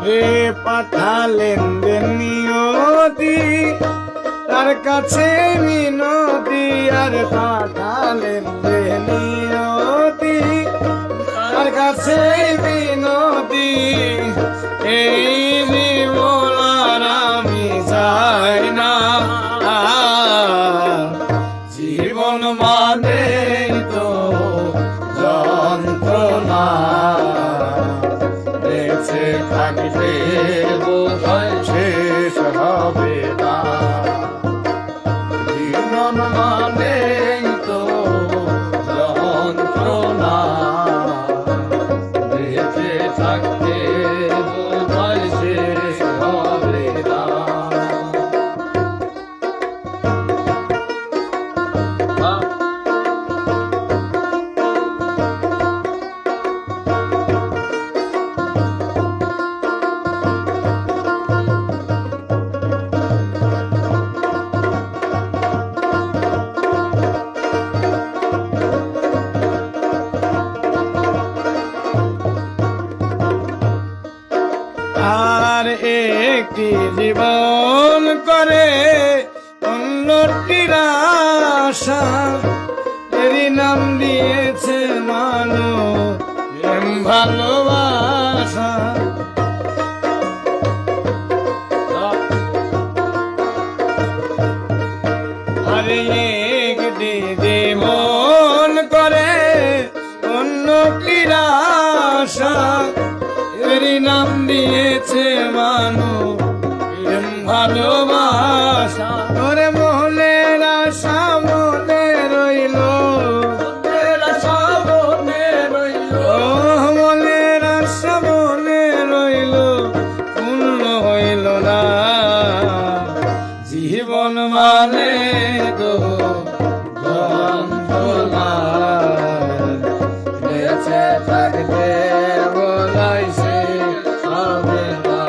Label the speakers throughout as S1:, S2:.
S1: হে পাঠালেন নিয়তি তার কাছে মিনতি, আর পাঠালেন নিয়তি তার কাছে মিনতি। এই জীবন আর আমি চাই না, জীবন মানে তো যন্ত্রণা, বেঁচে থাকলে বোধহয় শেষ হবে না। জীবন মানে তো যন্ত্রণা, বেঁচে থাকলে বোধহয় শেষ হবে না। আর একটি জীবন করে অন্যটির আশা, এরই নাম দিয়েছে মানুষ প্রেম ভালোবাসা। আর একটি জীবন করে অন্যটির আশা, এরই নাম দিয়েছে মানুষ প্রেম ভালোবাসা। ওরে মনের আশা মনে রইল, মনের আশা মনে রইল, মনের আশা মনে রইল, পূর্ণ হইল না। জীবন মানে তো যন্ত্রণা, বেঁচে থাকতে বোধহয় শেষ হবে না।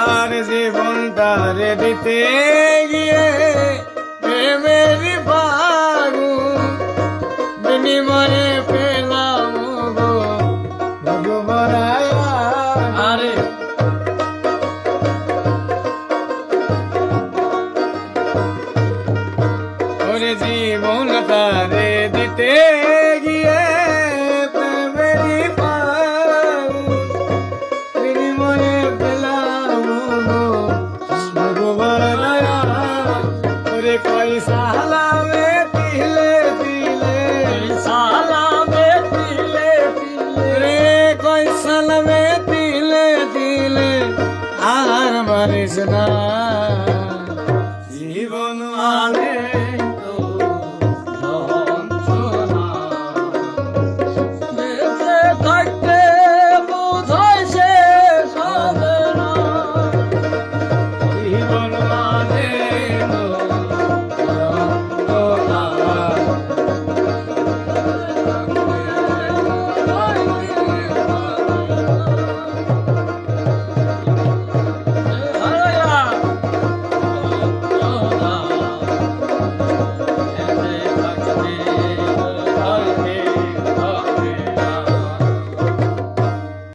S1: আর জীবনটারে দিতে গিয়ে প্রেমের বাগুন, বিনিময়ে পেলাম গো ভগবরায়। আরে ওরে জীবনটারে দিতে গিয়ে প্রেমের বাগুন, বিনিময়ে পেলাম গো ভগবরায়। ওরে কই সালামে দিলে দিলে, সালামে দিলে দিলে, রে কই সালামে দিলে দিলে, আর মারিস না। জীবন মানে তো যন্ত্রণা, বেঁচে থাকতে বোধহয় শেষ হবে না। জীবন মানে তো যন্ত্রণা, বেঁচে থাকতে